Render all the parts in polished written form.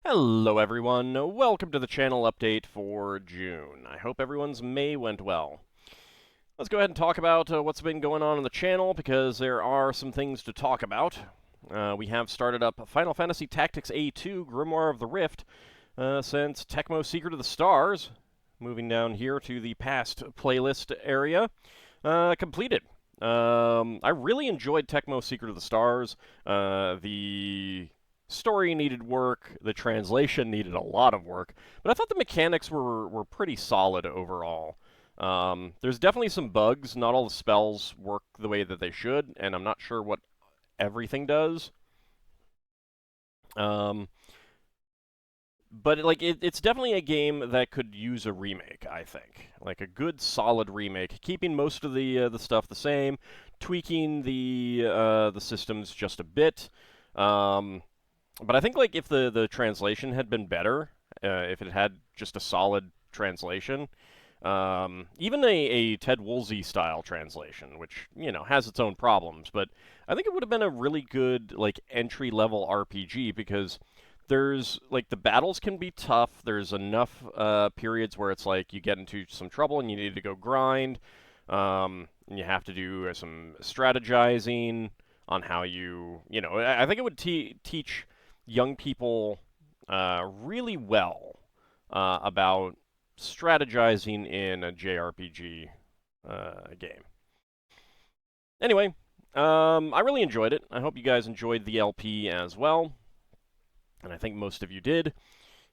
Hello everyone, welcome to the channel update for June. I hope everyone's May went well. Let's go ahead and talk about what's been going on the channel, because there are some things to talk about. We have started up Final Fantasy Tactics A2 Grimoire of the Rift since Tecmo Secret of the Stars. Moving down here to the past playlist area. Completed. I really enjoyed Tecmo Secret of the Stars. The story needed work, the translation needed a lot of work, but I thought the mechanics were pretty solid overall. There's definitely some bugs. Not all the spells work the way that they should, and I'm not sure what everything does. Um, but it's definitely a game that could use a remake. I think, like a good solid remake, keeping most of the stuff the same, tweaking the systems just a bit. But I think like if the translation had been better, if it had just a solid translation, even a Ted Woolsey style translation, which has its own problems, but I think it would have been a really good like entry level RPG, because there's like the battles can be tough. There's enough periods where it's like you get into some trouble and you need to go grind. And you have to do some strategizing on how I think it would teach young people really well about strategizing in a JRPG game. Anyway, I really enjoyed it. I hope you guys enjoyed the LP as well, and I think most of you did.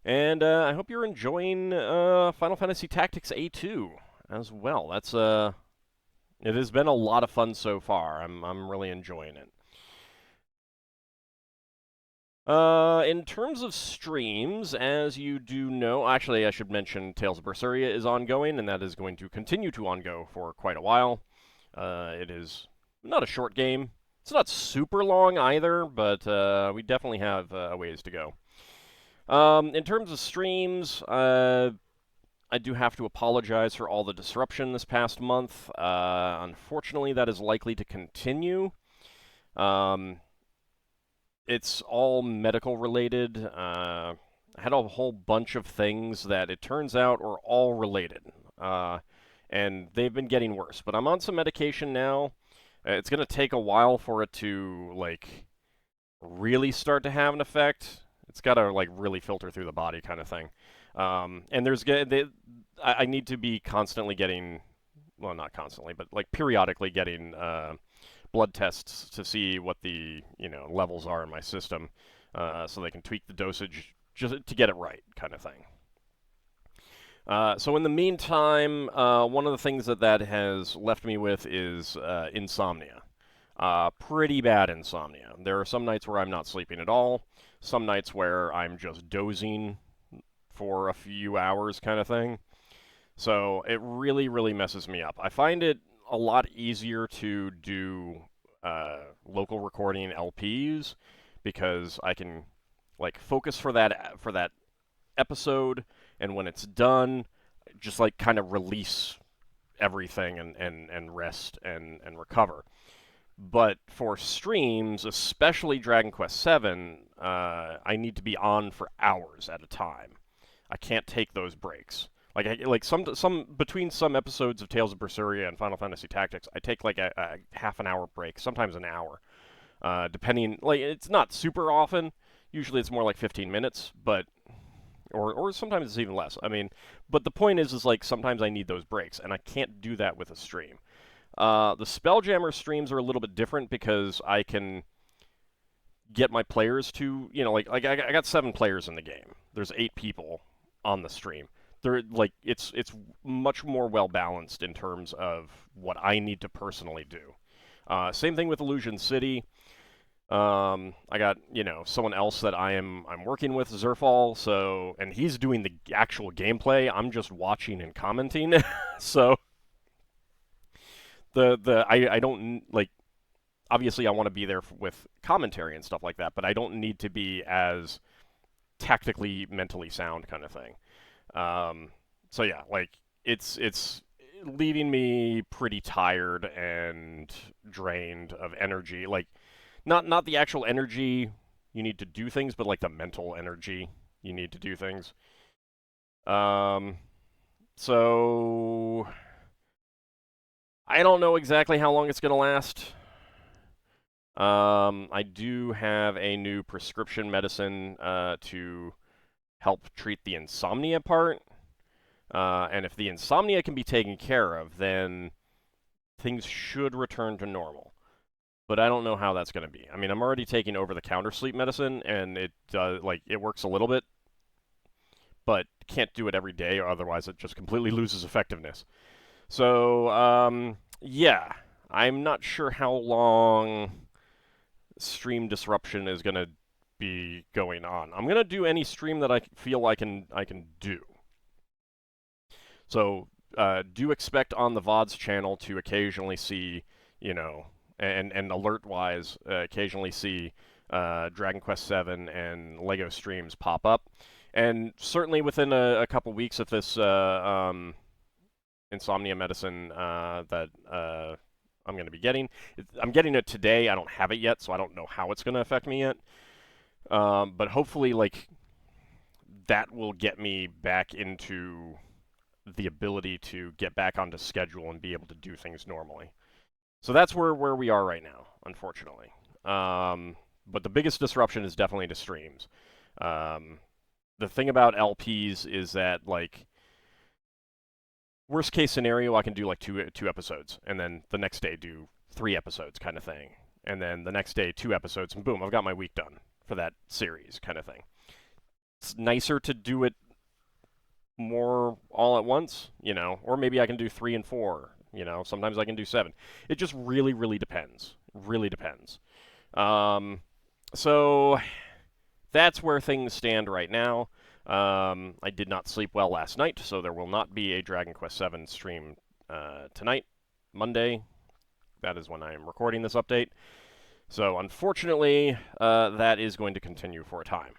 And I hope you're enjoying Final Fantasy Tactics A2 as well. It has been a lot of fun so far. I'm really enjoying it. In terms of streams, as you do know, actually, I should mention Tales of Berseria is ongoing, and that is going to continue to ongo for quite a while. It is not a short game. It's not super long either, but we definitely have a ways to go. In terms of streams, I do have to apologize for all the disruption this past month. Unfortunately, that is likely to continue. Um, it's all medical related. I had a whole bunch of things that it turns out are all related. And they've been getting worse. But I'm on some medication now. It's going to take a while for it to, like, really start to have an effect. It's got to, like, really filter through the body kind of thing. And I need to be constantly getting, well, not constantly, but, like, periodically getting blood tests to see what the levels are in my system, so they can tweak the dosage just to get it right, kind of thing. So in the meantime, one of the things that has left me with is insomnia. Pretty bad insomnia. There are some nights where I'm not sleeping at all, some nights where I'm just dozing for a few hours, kind of thing. So it really, really messes me up. I find it a lot easier to do local recording LPs, because I can like focus for that episode, and when it's done, just like kind of release everything and rest and recover. But for streams, especially Dragon Quest VII, I need to be on for hours at a time. I can't take those breaks. Like some between some episodes of Tales of Berseria and Final Fantasy Tactics, I take like a half an hour break, sometimes an hour, depending. Like it's not super often. Usually it's more like 15 minutes, but or sometimes it's even less. I mean, but the point is like sometimes I need those breaks, and I can't do that with a stream. The Spelljammer streams are a little bit different, because I can get my players to, like I got 7 players in the game. There's 8 people on the stream. They're like it's much more well balanced in terms of what I need to personally do. Same thing with Illusion City. I got someone else that I'm working with, Zerfall. So and he's doing the actual gameplay. I'm just watching and commenting. So I don't like, obviously I want to be there with commentary and stuff like that, but I don't need to be as tactically mentally sound kind of thing. So yeah, like it's leaving me pretty tired and drained of energy. Like not the actual energy you need to do things, but like the mental energy you need to do things. So I don't know exactly how long it's going to last. I do have a new prescription medicine to help treat the insomnia part. And if the insomnia can be taken care of, then things should return to normal. But I don't know how that's going to be. I mean, I'm already taking over-the-counter sleep medicine, and it it works a little bit, but can't do it every day, or otherwise it just completely loses effectiveness. So, yeah, I'm not sure how long stream disruption is going to be going on. I'm going to do any stream that I feel I can do. So, do expect on the VODs channel to occasionally see, you know, and alert-wise, occasionally see Dragon Quest VII and LEGO streams pop up. And certainly within a couple weeks of this insomnia medicine that I'm going to be getting. I'm getting it today. I don't have it yet, so I don't know how it's going to affect me yet. But hopefully, like, that will get me back into the ability to get back onto schedule and be able to do things normally. So that's where we are right now, unfortunately. But the biggest disruption is definitely to streams. The thing about LPs is that, like, worst case scenario, I can do like two episodes, and then the next day do 3 episodes kind of thing. And then the next day, 2 episodes, and boom, I've got my week done for that series kind of thing. It's nicer to do it more all at once, you know, or maybe I can do 3 and 4, you know, sometimes I can do 7. It just really, really depends. Really depends. So that's where things stand right now. I did not sleep well last night, so there will not be a Dragon Quest VII stream tonight, Monday. That is when I am recording this update. So unfortunately, that is going to continue for a time.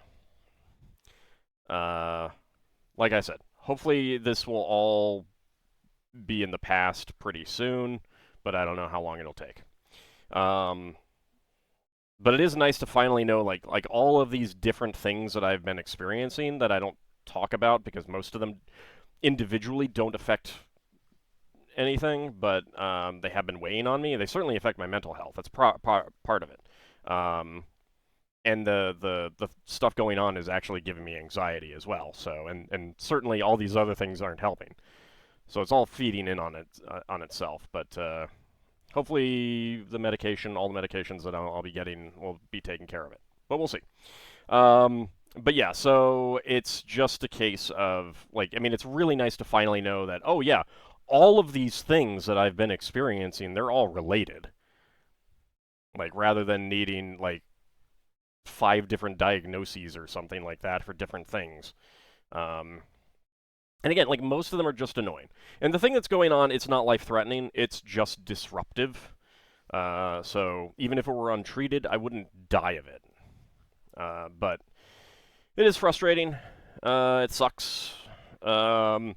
Like I said, hopefully this will all be in the past pretty soon, but I don't know how long it'll take. But it is nice to finally know, like all of these different things that I've been experiencing that I don't talk about because most of them individually don't affect anything, but they have been weighing on me. They certainly affect my mental health. That's part of it. And the stuff going on is actually giving me anxiety as well. So, and certainly all these other things aren't helping. So it's all feeding in on it on itself. But hopefully the medication, all the medications that I'll be getting will be taking care of it. But we'll see. But yeah, so it's just a case of, like, I mean, it's really nice to finally know that, oh yeah, all of these things that I've been experiencing, they're all related. Like, rather than needing, like, 5 different diagnoses or something like that for different things. And again, like, most of them are just annoying. And the thing that's going on, it's not life-threatening, it's just disruptive. So even if it were untreated, I wouldn't die of it. But it is frustrating. It sucks. And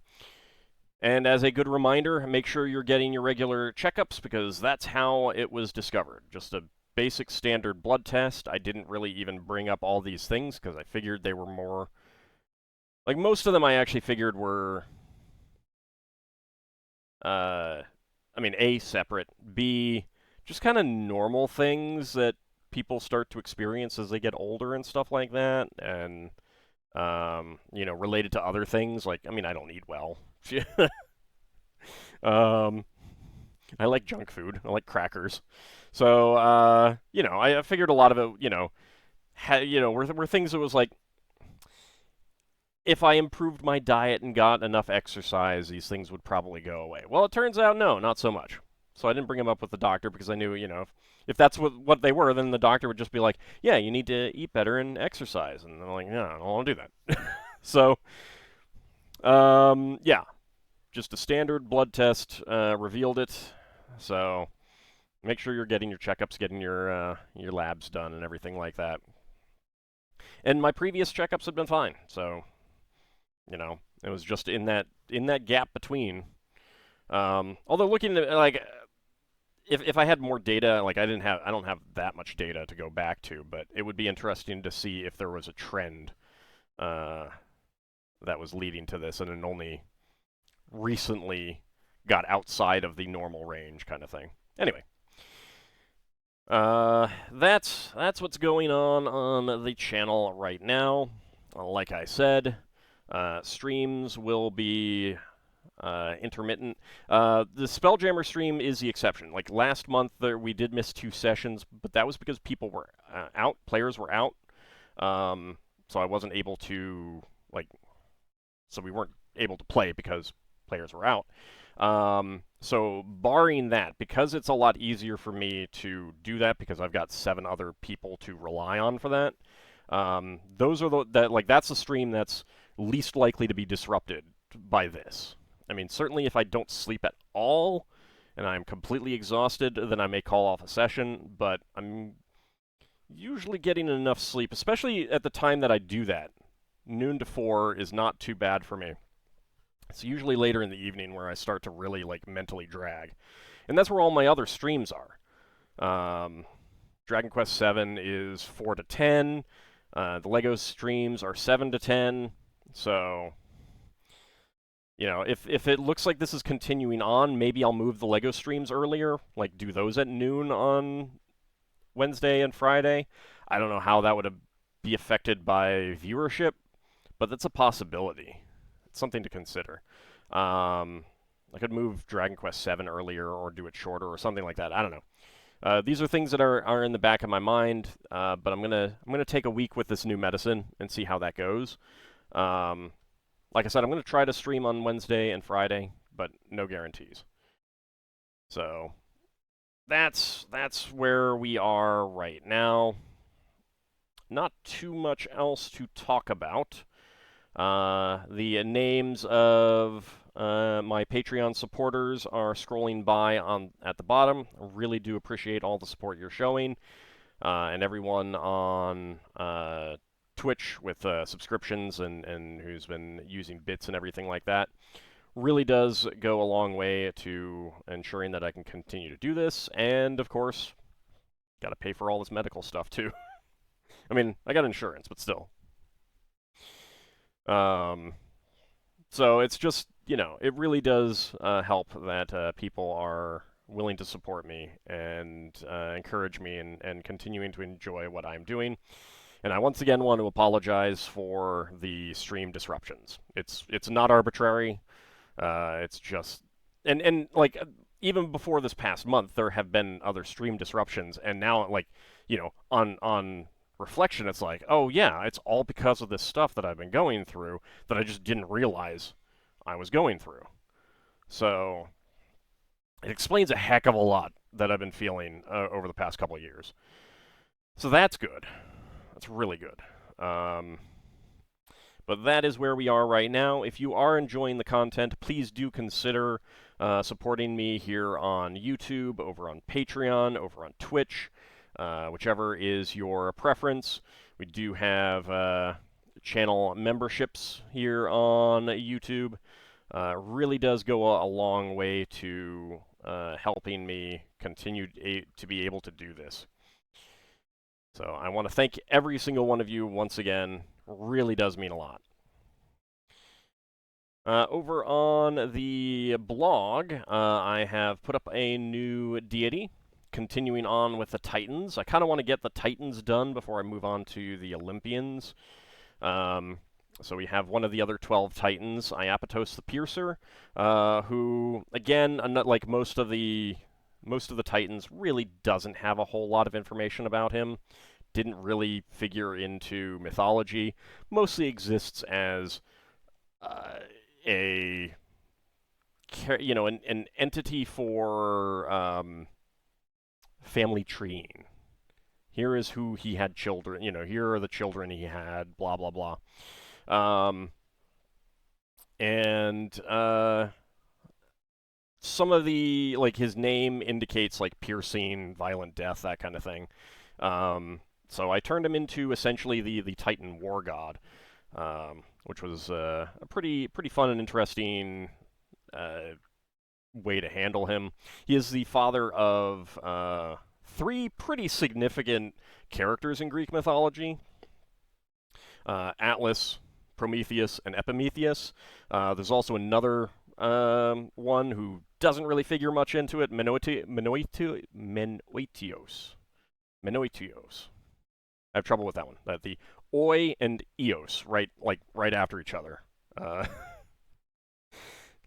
as a good reminder, make sure you're getting your regular checkups, because that's how it was discovered. Just a basic standard blood test. I didn't really even bring up all these things, because I figured they were more... Like, most of them I actually figured were... I mean, A, separate. B, just kind of normal things that people start to experience as they get older and stuff like that. And, you know, related to other things. Like, I mean, I don't eat well. I like junk food. I like crackers. So, you know, I figured a lot of it, you know, were things that was like, if I improved my diet and got enough exercise, these things would probably go away. Well, it turns out, no, not so much. So I didn't bring them up with the doctor because I knew, you know, if that's what they were, then the doctor would just be like, yeah, you need to eat better and exercise. And I'm like, no, I don't want to do that. So, yeah, just a standard blood test revealed it. So make sure you're getting your checkups, getting your labs done and everything like that. And my previous checkups have been fine. So, you know, it was just in that gap between. Although looking at, like, if I had more data, like, I don't have that much data to go back to, but it would be interesting to see if there was a trend that was leading to this, and it only recently got outside of the normal range kind of thing. Anyway, that's what's going on the channel right now. Like I said, streams will be intermittent. The Spelljammer stream is the exception. Like last month, we did miss 2 sessions, but that was because people were out, players were out, so I wasn't able to so we weren't able to play because players were out. So barring that, because it's a lot easier for me to do that because I've got 7 other people to rely on for that. Those are that's the stream that's least likely to be disrupted by this. I mean, certainly if I don't sleep at all and I'm completely exhausted, then I may call off a session, but I'm usually getting enough sleep, especially at the time that I do that. Noon to 4 is not too bad for me. It's usually later in the evening where I start to really mentally drag. And that's where all my other streams are. Dragon Quest VII is 4 to 10. The LEGO streams are 7 to 10. So, if it looks like this is continuing on, maybe I'll move the LEGO streams earlier, do those at noon on Wednesday and Friday. I don't know how that would be affected by viewership, but that's a possibility. It's something to consider. I could move Dragon Quest VII earlier or do it shorter or something like that. I don't know. These are things that are in the back of my mind, but I'm gonna take a week with this new medicine and see how that goes. Like I said, I'm gonna try to stream on Wednesday and Friday, but no guarantees. So that's where we are right now. Not too much else to talk about. The names of my Patreon supporters are scrolling by at the bottom. I really do appreciate all the support you're showing. And everyone on Twitch with subscriptions and who's been using bits and everything like that. Really does go a long way to ensuring that I can continue to do this. And, of course, got to pay for all this medical stuff, too. I mean, I got insurance, but still. So it's just, it really does help that people are willing to support me and encourage me and continuing to enjoy what I'm doing. And I once again want to apologize for the stream disruptions. It's not arbitrary. It's just and even before this past month, there have been other stream disruptions, and now on reflection, it's like, oh yeah, it's all because of this stuff that I've been going through that I just didn't realize I was going through. So it explains a heck of a lot that I've been feeling over the past couple of years. So that's good. That's really good. But that is where we are right now. If you are enjoying the content, please do consider supporting me here on YouTube, over on Patreon, over on Twitch, whichever is your preference. We do have channel memberships here on YouTube. Really does go a long way to helping me continue to be able to do this. So I want to thank every single one of you once again. Really does mean a lot. Over on the blog, I have put up a new deity, continuing on with the Titans. I kind of want to get the Titans done before I move on to the Olympians. So we have one of the other 12 Titans, Iaptos the Piercer, who, again, like most of the Titans, really doesn't have a whole lot of information about him. Didn't really figure into mythology. Mostly exists as an entity for family treeing. Here is who he had children. Here are the children he had. Blah blah blah. And some of the his name indicates piercing, violent death, that kind of thing. So I turned him into essentially the Titan war god, which was a pretty fun and interesting way to handle him. He is the father of 3 pretty significant characters in Greek mythology. Atlas, Prometheus and Epimetheus. There's also another one who doesn't really figure much into it, Menoetios. I have trouble with that one. The Oi and Eos, right after each other.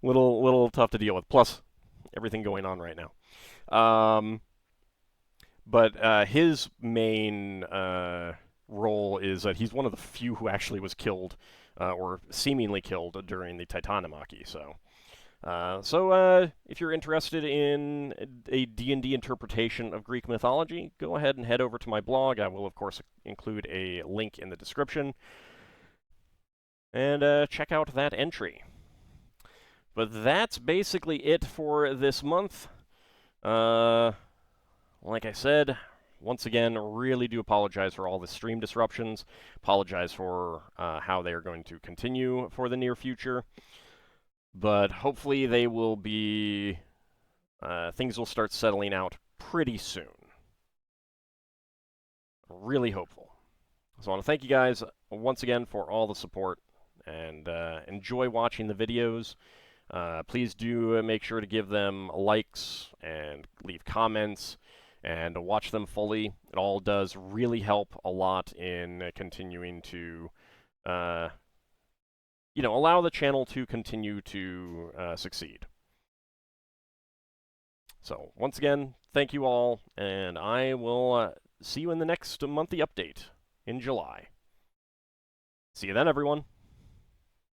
Little tough to deal with. Plus, everything going on right now. But his main role is that he's one of the few who actually was killed, or seemingly killed, during the Titan Iaptos. So if you're interested in a D&D interpretation of Greek mythology, go ahead and head over to my blog. I will, of course, include a link in the description. And check out that entry. But that's basically it for this month. Like I said, once again, really do apologize for all the stream disruptions. Apologize for how they are going to continue for the near future. But hopefully they will be... things will start settling out pretty soon. Really hopeful. So I want to thank you guys once again for all the support, and enjoy watching the videos. Please do make sure to give them likes and leave comments and watch them fully. It all does really help a lot in continuing to, allow the channel to continue to succeed. So, once again, thank you all, and I will see you in the next monthly update in July. See you then, everyone.